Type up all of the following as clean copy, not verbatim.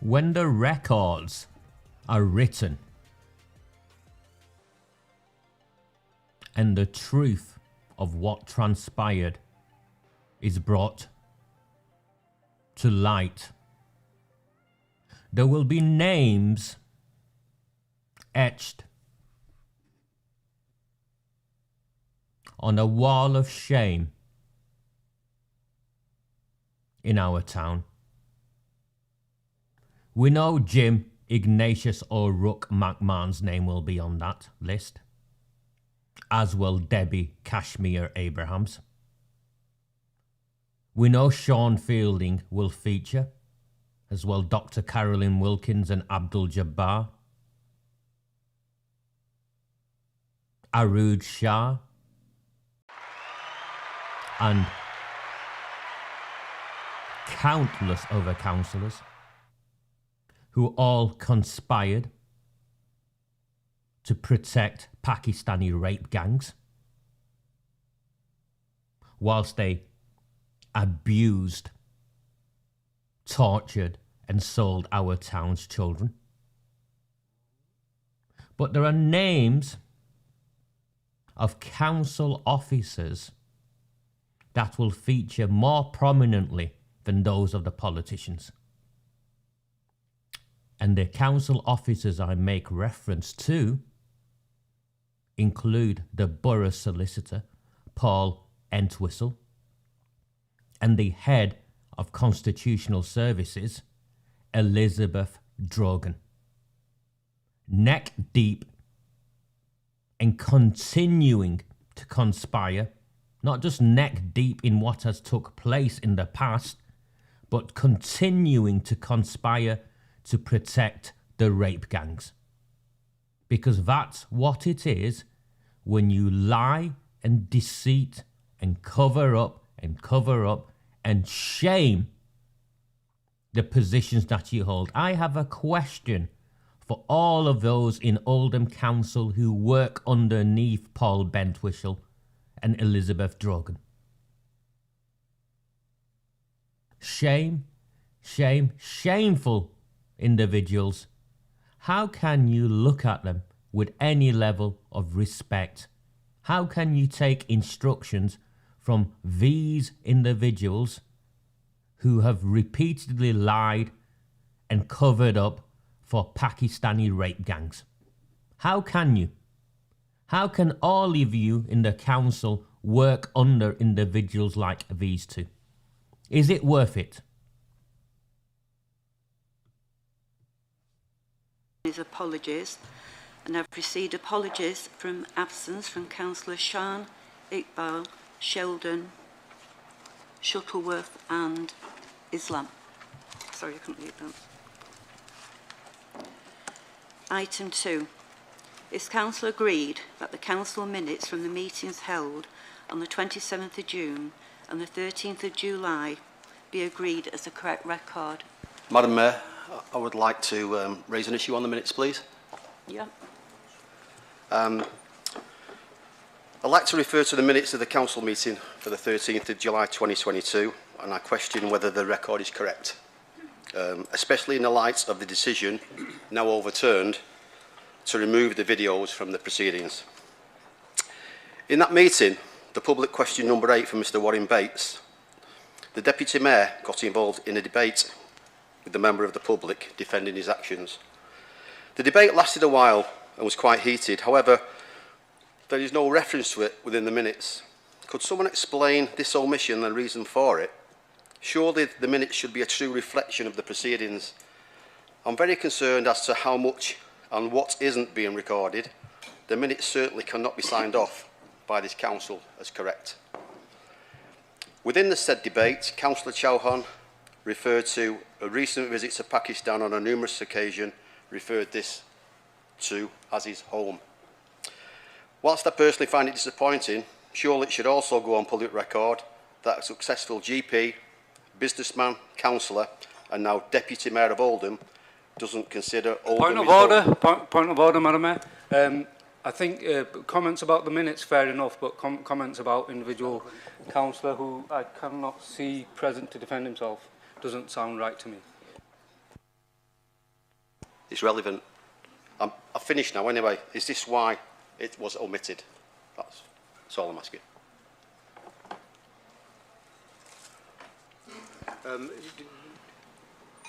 When the records are written and the truth of what transpired is brought to light, there will be names etched on a wall of shame in our town. We know Jim Ignatius O'Rourke McMahon's name will be on that list, as will Debbie Kashmir Abrahams. We know Sean Fielding will feature, as well Dr. Carolyn Wilkins and Abdul Jabbar. Arood Shah and countless other councillors who all conspired to protect Pakistani rape gangs whilst they abused, tortured and sold our town's children. But there are names of council officers that will feature more prominently than those of the politicians. And the council officers I make reference to include the borough solicitor, Paul Entwistle, and the head of constitutional services, Elizabeth Drogan. Neck deep and continuing to conspire, not just neck deep in what has took place in the past, but continuing to conspire to protect the rape gangs. Because that's what it is when you lie and deceit and cover up and shame the positions that you hold. I have a question for all of those in Oldham Council who work underneath Paul Bentwistle and Elizabeth Drogan. Shame, shame, shameful individuals. How can you look at them with any level of respect? How can you take instructions from these individuals who have repeatedly lied and covered up for Pakistani rape gangs? How can you? How can all of you in the council work under individuals like these two? Is it worth it? His apologies, and I've received apologies from absence from Councillor Shan, Iqbal, Sheldon, Shuttleworth and Islam. Sorry, I couldn't read that. Item 2. Is Council agreed that the Council minutes from the meetings held on the 27th of June and the 13th of July be agreed as the correct record? Madam Mayor, I would like to raise an issue on the minutes, please. Yeah. I'd like to refer to the minutes of the Council meeting for the 13th of July 2022, and I question whether the record is correct, especially in the light of the decision, now overturned, to remove the videos from the proceedings. In that meeting, the public question number 8 from Mr Warren Bates, the Deputy Mayor got involved in a debate with the member of the public defending his actions. The debate lasted a while and was quite heated. However, there is no reference to it within the minutes. Could someone explain this omission and the reason for it? Surely the minutes should be a true reflection of the proceedings. I'm very concerned as to how much and what isn't being recorded. The minutes certainly cannot be signed off by this council as correct. Within the said debate, Councillor Chauhan referred to a recent visit to Pakistan on a numerous occasion, referred this to as his home. Whilst I personally find it disappointing, surely it should also go on public record that a successful GP, businessman, councillor and now Deputy Mayor of Oldham doesn't consider Oldham... Point of order, Madam Mayor. I think comments about the minutes, fair enough, but comments about individual councillor who I cannot see present to defend himself doesn't sound right to me. It's relevant. I've finished now anyway. Is this why it was omitted? That's all I'm asking.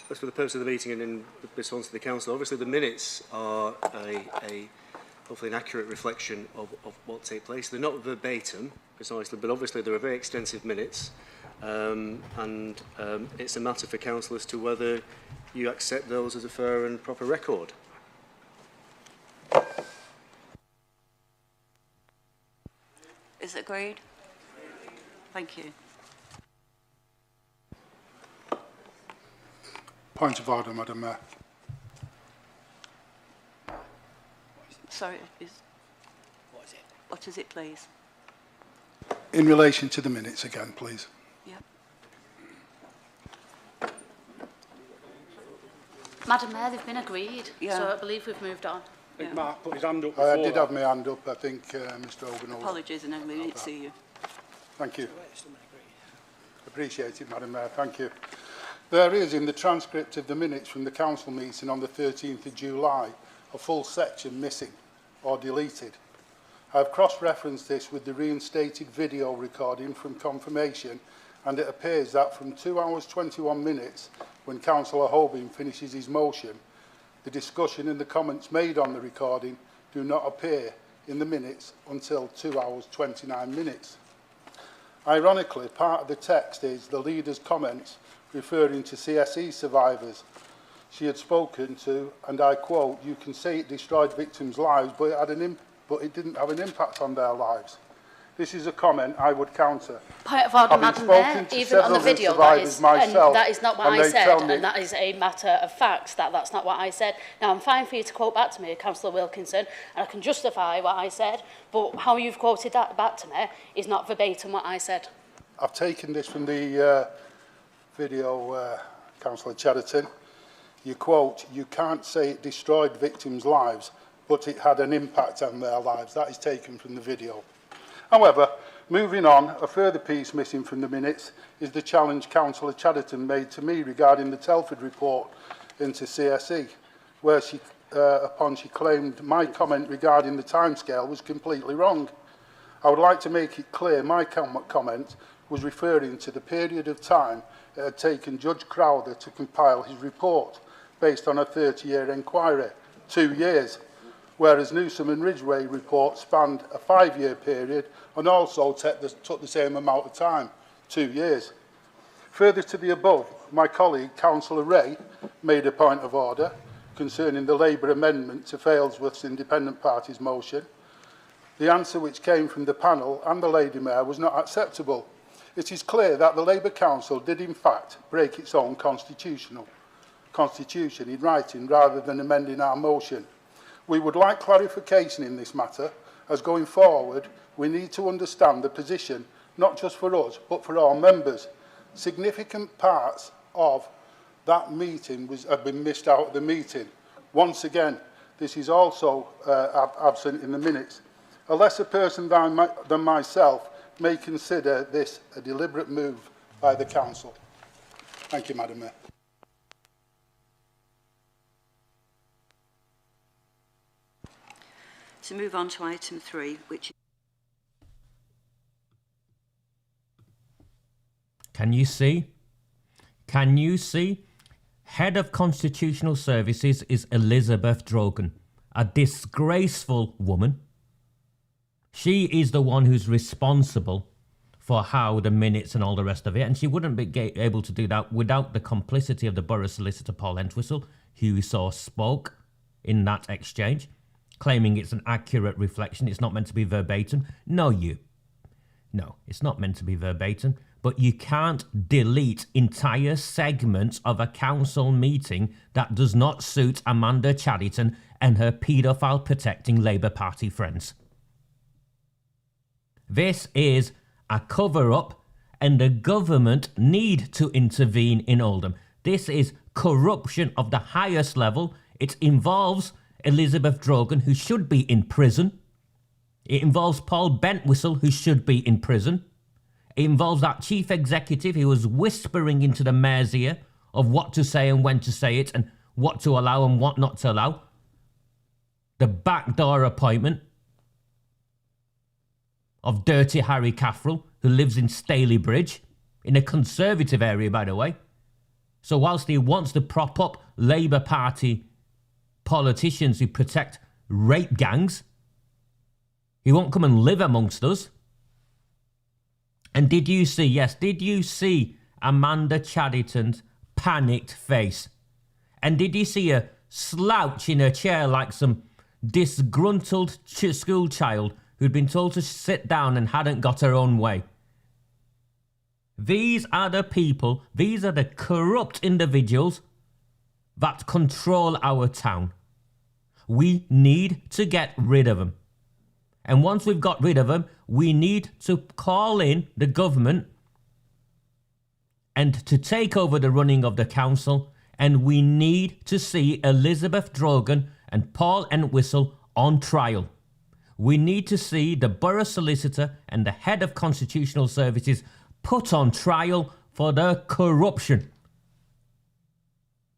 As for the purpose of the meeting and in response to the council, obviously the minutes are hopefully an accurate reflection of what take place. They're not verbatim, precisely, but obviously there are very extensive minutes, and it's a matter for council as to whether you accept those as a fair and proper record. Is it agreed? Thank you. Point of order, Madam Mayor. Sorry, what is it, please? In relation to the minutes again, please. Yeah. Madam Mayor, they've been agreed, Yeah. so I believe we've moved on. I think Yeah. Mark put his hand up I before did that. have my hand up. I think Mr. Hogan. Apologies, and we didn't see you. Thank you. Appreciate it, Madam Mayor. Thank you. There is, in the transcript of the minutes from the council meeting on the 13th of July, a full section missing or deleted. I have cross-referenced this with the reinstated video recording from confirmation, and it appears that from 2 hours 21 minutes, when Councillor Hoban finishes his motion, the discussion and the comments made on the recording do not appear in the minutes until 2 hours 29 minutes. Ironically, part of the text is the leader's comments referring to CSE survivors. She had spoken to, and I quote, "You can say it destroyed victims' lives, but it didn't have an impact on their lives." This is a comment I would counter. Point of order, Having Madam spoken Mayor, to even on the several of the video, survivors myself, and that is not what and I they said, tell me- and that is a matter of facts, that's not what I said. Now, I'm fine for you to quote back to me, Councillor Wilkinson, and I can justify what I said, but how you've quoted that back to me is not verbatim what I said. I've taken this from the video, Councillor Cheriton. You quote, "You can't say it destroyed victims' lives, but it had an impact on their lives." That is taken from the video. However, moving on, a further piece missing from the minutes is the challenge Councillor Cheriton made to me regarding the Telford report into CSE, where she claimed my comment regarding the timescale was completely wrong. I would like to make it clear my comment was referring to the period of time it had taken Judge Crowther to compile his report based on a 30-year inquiry, 2 years, whereas Newsom and Ridgway report spanned a 5-year period and also took the same amount of time, 2 years. Further to the above, my colleague, Councillor Ray, made a point of order concerning the Labour amendment to Failsworth's Independent Party's motion. The answer which came from the panel and the Lady Mayor was not acceptable. It is clear that the Labour Council did in fact break its own constitution in writing rather than amending our motion. We would like clarification in this matter, as going forward we need to understand the position not just for us but for all members. Significant parts of that meeting have been missed out of the meeting. Once again, this is also absent in the minutes. A lesser person than myself may consider this a deliberate move by the Council. Thank you, Madam Mayor. To move on to item 3, which is... Can you see? Can you see? Head of Constitutional Services is Elizabeth Drogan, a disgraceful woman. She is the one who's responsible for how the minutes and all the rest of it, and she wouldn't be able to do that without the complicity of the Borough Solicitor Paul Entwistle, who saw spoke in that exchange, claiming it's an accurate reflection. It's not meant to be verbatim. No, it's not meant to be verbatim, but you can't delete entire segments of a council meeting that does not suit Amanda Chariton and her paedophile-protecting Labour Party friends. This is a cover-up, and the government need to intervene in Oldham. This is corruption of the highest level. It involves Elizabeth Drogan, who should be in prison. It involves Paul Bentwistle, who should be in prison. It involves that chief executive who was whispering into the mayor's ear of what to say and when to say it, and what to allow and what not to allow. The backdoor appointment of Dirty Harry Caffrell, who lives in Staley Bridge, in a Conservative area, by the way. So whilst he wants to prop up Labour Party politicians who protect rape gangs, he won't come and live amongst us. And did you see Amanda Chadderton's panicked face? And did you see her slouch in her chair like some disgruntled school child who'd been told to sit down and hadn't got her own way? These are the people, these are the corrupt individuals that control our town. We need to get rid of them. And once we've got rid of them, we need to call in the government and to take over the running of the council. And we need to see Elizabeth Drogan and Paul Entwistle on trial. We need to see the borough solicitor and the head of constitutional services put on trial for their corruption.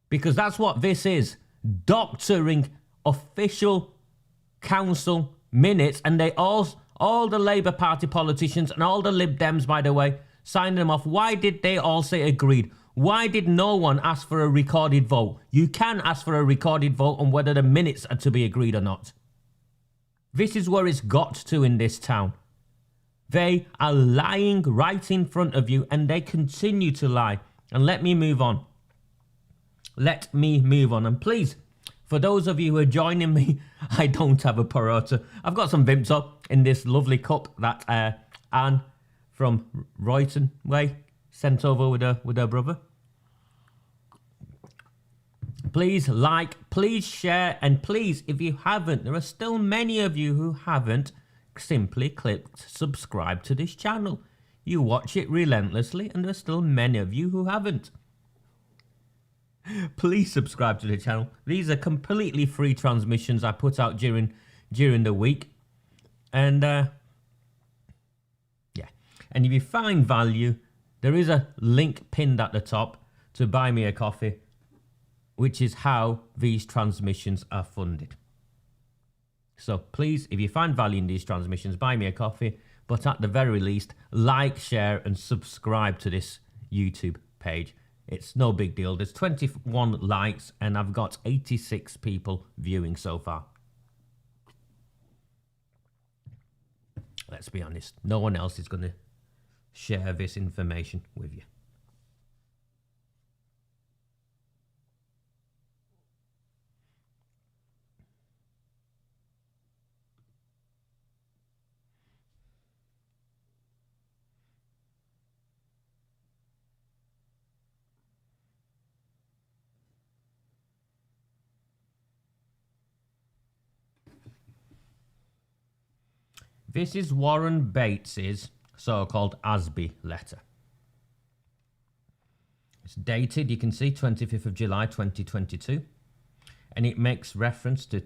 Because that's what this is. Doctoring official council minutes, and they all the Labour Party politicians and all the Lib Dems, by the way, signed them off. Why did they all say agreed? Why did no one ask for a recorded vote? You can ask for a recorded vote on whether the minutes are to be agreed or not. This is where it's got to in this town. They are lying right in front of you, and they continue to lie. And let me move on. And please, for those of you who are joining me, I don't have a porota. I've got some Vimto in this lovely cup that Anne from Royton Way sent over with her brother. Please like, please share, and please, if you haven't, there are still many of you who haven't, simply clicked subscribe to this channel. You watch it relentlessly, and there's still many of you who haven't. Please subscribe to the channel. These are completely free transmissions I put out during the week. And yeah. And if you find value, there is a link pinned at the top to buy me a coffee, which is how these transmissions are funded. So please, if you find value in these transmissions, buy me a coffee. But at the very least, like, share, and subscribe to this YouTube page. It's no big deal. There's 21 likes, and I've got 86 people viewing so far. Let's be honest. No one else is going to share this information with you. This is Warren Bates's so-called Asby letter. It's dated, you can see, 25th of July 2022, and it makes reference to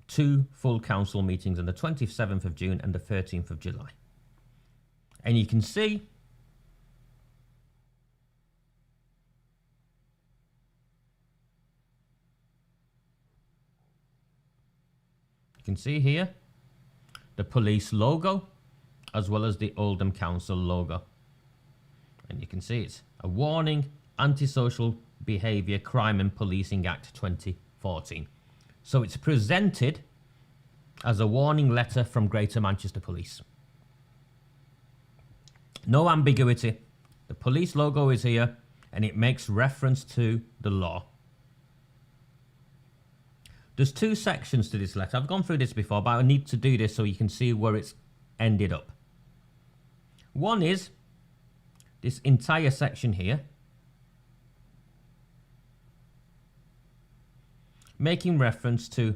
two full council meetings on the 27th of June and the 13th of July. And you can see here the police logo, as well as the Oldham Council logo. And you can see it's a warning, antisocial behaviour, crime and policing act 2014. So it's presented as a warning letter from Greater Manchester Police. No ambiguity. The police logo is here, and it makes reference to the law. There's two sections to this letter. I've gone through this before, but I need to do this so you can see where it's ended up. One is this entire section here, making reference to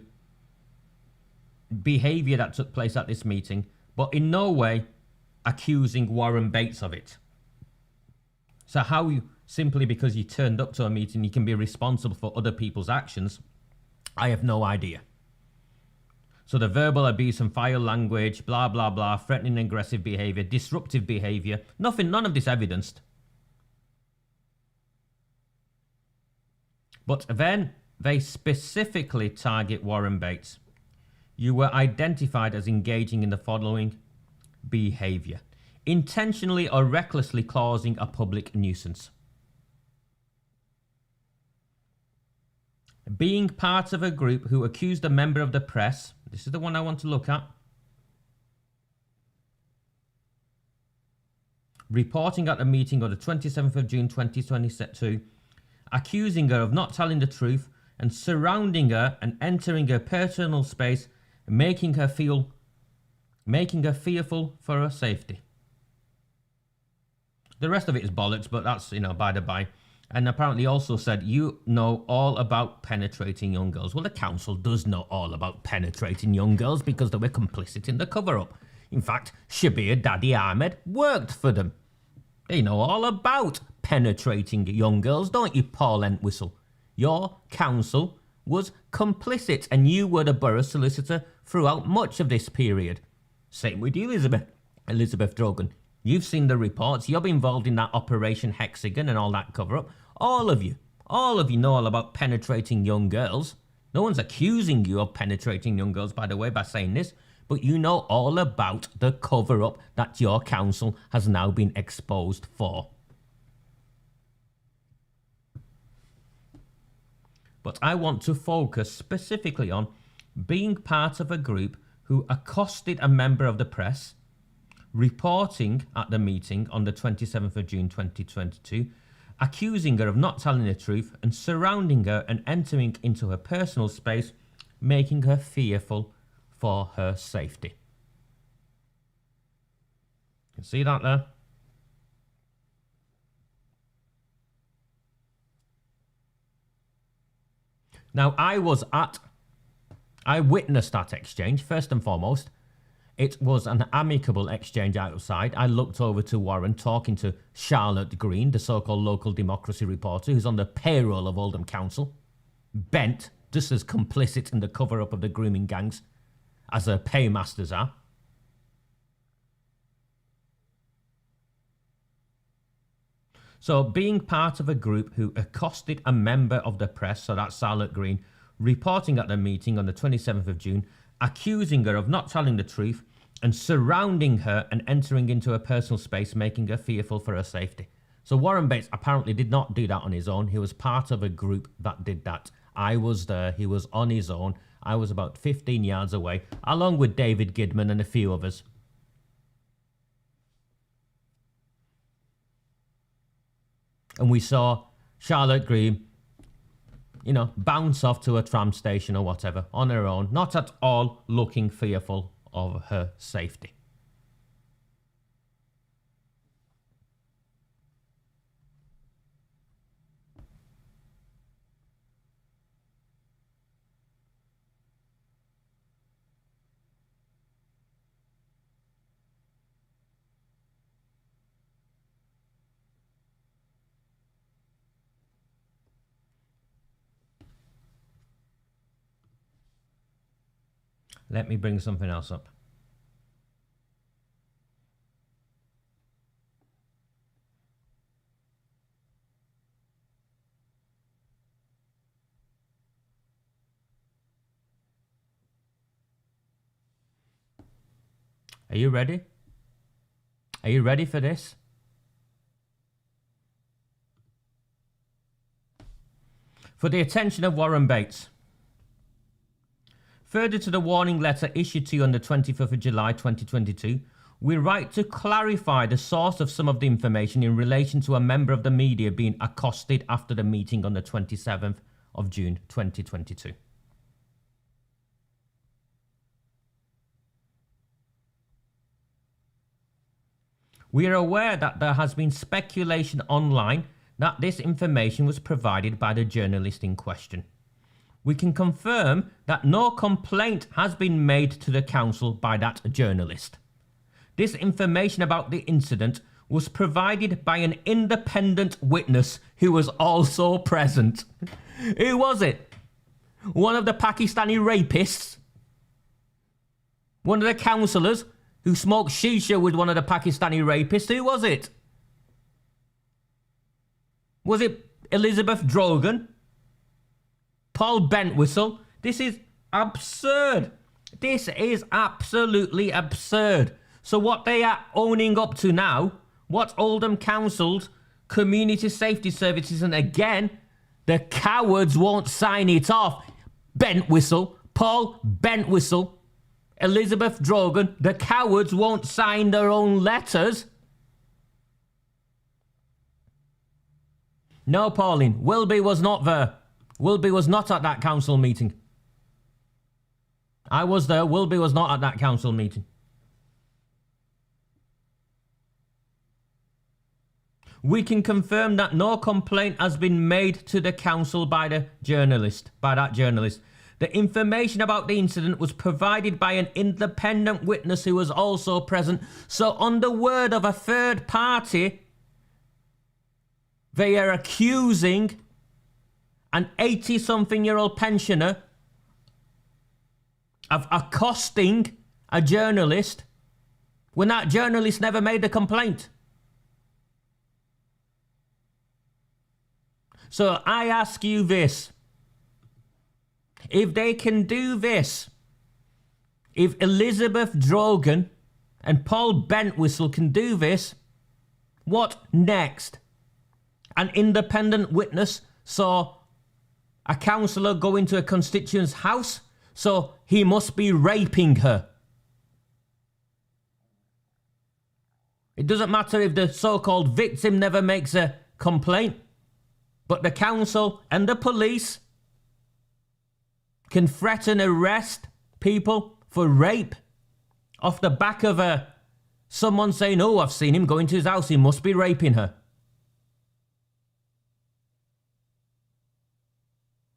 behaviour that took place at this meeting, but in no way accusing Warren Bates of it. So how you, simply because you turned up to a meeting, you can be responsible for other people's actions, I have no idea. So the verbal abuse and foul language, blah, blah, blah, threatening and aggressive behaviour, disruptive behaviour, none of this evidenced. But then they specifically target Warren Bates. You were identified as engaging in the following behaviour: intentionally or recklessly causing a public nuisance, being part of a group who accused a member of the press, this is the one I want to look at, reporting at a meeting on the 27th of June 2022, accusing her of not telling the truth and surrounding her and entering her personal space, making her fearful for her safety. The rest of it is bollocks, but that's, by the by. And apparently also said, you know all about penetrating young girls. Well, the council does know all about penetrating young girls because they were complicit in the cover-up. In fact, Shabir Daddy Ahmed worked for them. They know all about penetrating young girls, don't you, Paul Entwistle? Your council was complicit, and you were the borough solicitor throughout much of this period. Same with you, Elizabeth Drogan. You've seen the reports. You're involved in that Operation Hexagon and all that cover-up. All of you know all about penetrating young girls. No one's accusing you of penetrating young girls, by the way, by saying this. But you know all about the cover-up that your council has now been exposed for. But I want to focus specifically on being part of a group who accosted a member of the press, reporting at the meeting on the 27th of June 2022, accusing her of not telling the truth and surrounding her and entering into her personal space, making her fearful for her safety. You can see that there? Now, I witnessed that exchange, first and foremost. It was an amicable exchange outside. I looked over to Warren talking to Charlotte Green, the so-called local democracy reporter who's on the payroll of Oldham Council, bent just as complicit in the cover-up of the grooming gangs as her paymasters are. So being part of a group who accosted a member of the press, so that's Charlotte Green, reporting at the meeting on the 27th of June, accusing her of not telling the truth and surrounding her and entering into her personal space, making her fearful for her safety. So Warren Bates apparently did not do that on his own. He was part of a group that did that. I was there. He was on his own. I was about 15 yards away, along with David Gidman and a few others. And we saw Charlotte Green, bounce off to a tram station or whatever on her own, not at all looking fearful of her safety. Let me bring something else up. Are you ready? Are you ready for this? For the attention of Warren Bates. Further to the warning letter issued to you on the 25th of July 2022, we write to clarify the source of some of the information in relation to a member of the media being accosted after the meeting on the 27th of June 2022. We are aware that there has been speculation online that this information was provided by the journalist in question. We can confirm that no complaint has been made to the council by that journalist. This information about the incident was provided by an independent witness who was also present. Who was it? One of the Pakistani rapists? One of the councillors who smoked shisha with one of the Pakistani rapists? Who was it? Was it Elizabeth Drogan? Paul Bentwistle. This is absurd. This is absolutely absurd. So what they are owning up to now, what Oldham Council's Community Safety Services, and again, the cowards won't sign it off. Bentwistle, Paul Bentwistle, Elizabeth Drogan, the cowards won't sign their own letters. No, Pauline, Wilby was not there. Wilby was not at that council meeting. I was there. Wilby was not at that council meeting. We can confirm that no complaint has been made to the council by that journalist. The information about the incident was provided by an independent witness who was also present. So on the word of a third party, they are accusing an 80-something-year-old pensioner of accosting a journalist when that journalist never made a complaint. So I ask you this. If they can do this, if Elizabeth Drogan and Paul Bentwistle can do this, what next? An independent witness saw a councillor go into a constituent's house, so he must be raping her. It doesn't matter if the so-called victim never makes a complaint, but the council and the police can threaten arrest people for rape off the back of someone saying, oh, I've seen him go into his house, he must be raping her.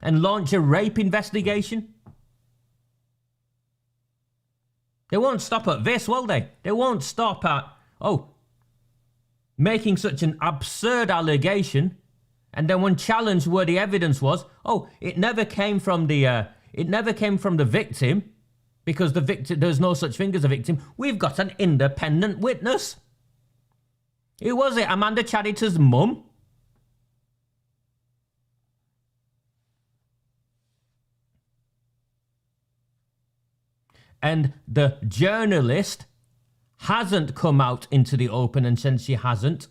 And launch a rape investigation. They won't stop at this, will they? They won't stop at, making such an absurd allegation, and then when challenged where the evidence was, it never came from the victim, because the victim, there's no such thing as a victim. We've got an independent witness. Who was it? Amanda Chaditer's mum? And the journalist hasn't come out into the open and said she hasn't.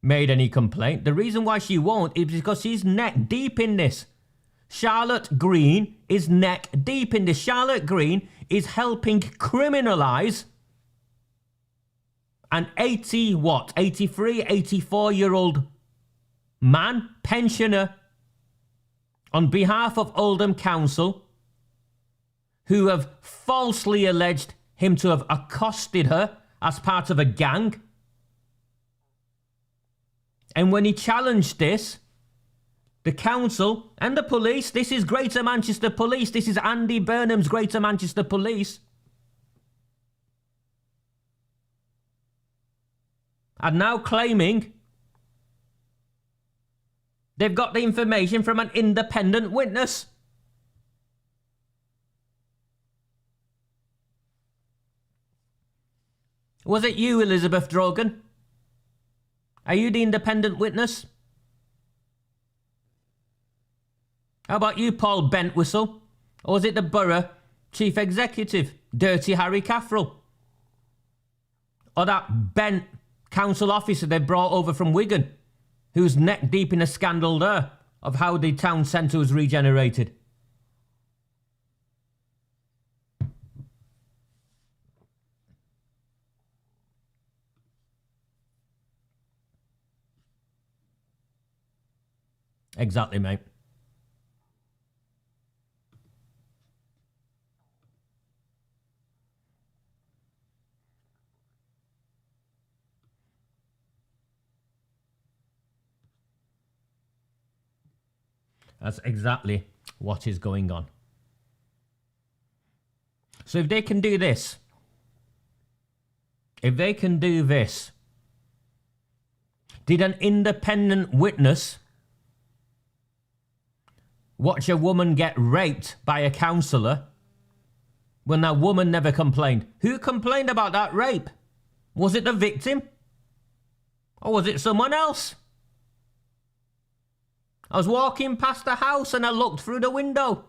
Made any complaint. The reason why she won't is because she's neck deep in this. Charlotte Green is neck deep in this. Charlotte Green is helping criminalise an 83, 84-year-old man, pensioner, on behalf of Oldham Council, who have falsely alleged him to have accosted her as part of a gang. And when he challenged this, the council and the police, this is Greater Manchester Police, this is Andy Burnham's Greater Manchester Police, are now claiming they've got the information from an independent witness. Was it you, Elizabeth Drogan? Are you the independent witness? How about you, Paul Bentwistle? Or was it the Borough Chief Executive, Dirty Harry Caffrell? Or that bent council officer they brought over from Wigan, who's neck deep in a scandal there of how the town centre was regenerated? Exactly, mate. That's exactly what is going on. So if they can do this, did an independent witness watch a woman get raped by a councillor when that woman never complained? Who complained about that rape? Was it the victim? Or was it someone else? I was walking past the house and I looked through the window.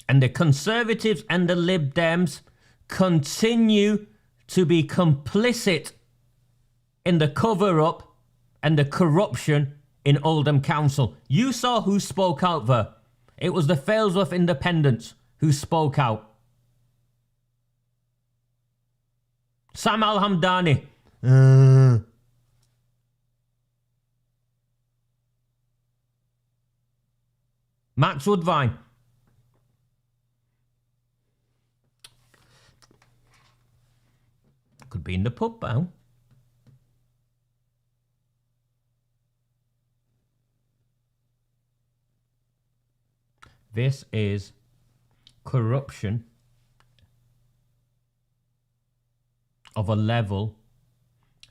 And the Conservatives and the Lib Dems continue to be complicit in the cover-up and the corruption in Oldham Council. You saw who spoke out there. It was the Failsworth Independents who spoke out. Sam Al-Hamdani. Max Woodvine. Could be in the pub now. This is corruption of a level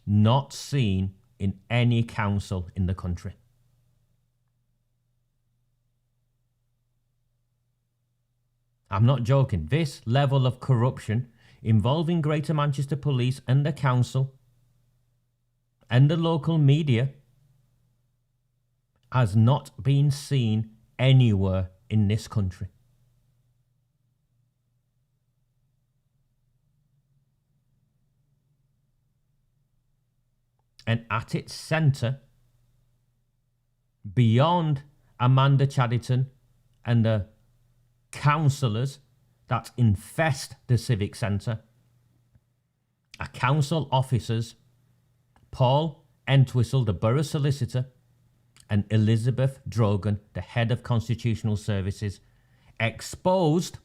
not seen in any council in the country. I'm not joking. This level of corruption involving Greater Manchester Police and the council and the local media has not been seen anywhere in this country. And at its centre, beyond Amanda Chadderton and the councillors that infest the Civic Centre, are council officers Paul Entwistle, the Borough Solicitor, and Elizabeth Drogan, the Head of Constitutional Services, exposed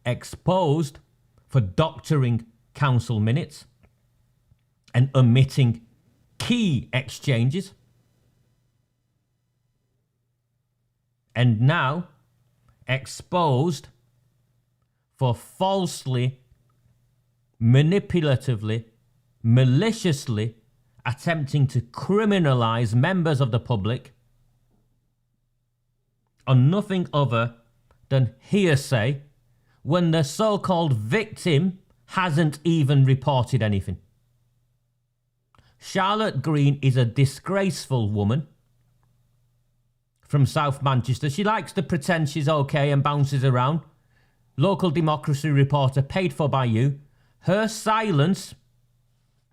for doctoring council minutes and omitting key exchanges. And now exposed for falsely, manipulatively, maliciously attempting to criminalise members of the public on nothing other than hearsay when the so-called victim hasn't even reported anything. Charlotte Green is a disgraceful woman from South Manchester. She likes to pretend she's okay and bounces around. Local democracy reporter paid for by you. Her silence,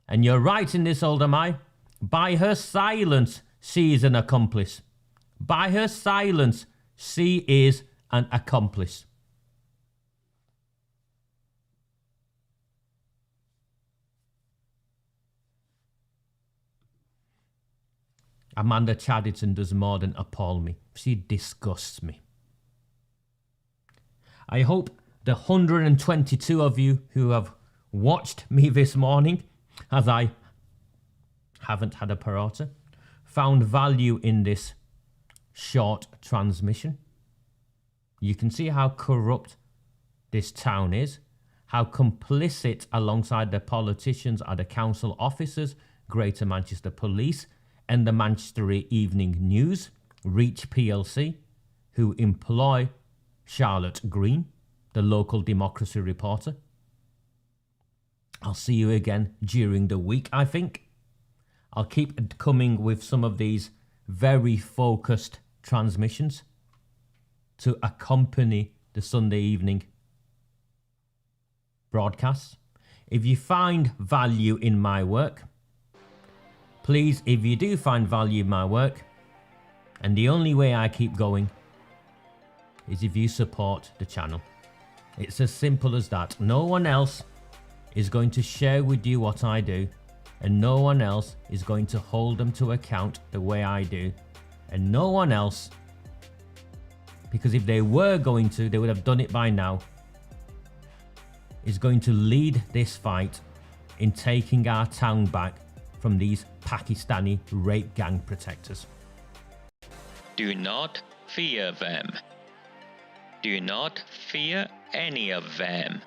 and you're right in this, Oldham, by her silence, she is an accomplice. By her silence, she is an accomplice. Amanda Chadderton does more than appall me. She disgusts me. I hope the 122 of you who have watched me this morning, as I haven't had a parota, found value in this short transmission. You can see how corrupt this town is, how complicit alongside the politicians are the council officers, Greater Manchester Police, and the Manchester Evening News, Reach PLC, who employ Charlotte Green, the local democracy reporter. I'll see you again during the week, I think. I'll keep coming with some of these very focused transmissions to accompany the Sunday evening broadcasts. If you find value in my work, please, if you do find value in my work, and the only way I keep going is if you support the channel. It's as simple as that. No one else is going to share with you what I do, and no one else is going to hold them to account the way I do, and no one else, because if they were going to, they would have done it by now, is going to lead this fight in taking our town back from these Pakistani rape gang protectors. Do not fear them. Do not fear any of them.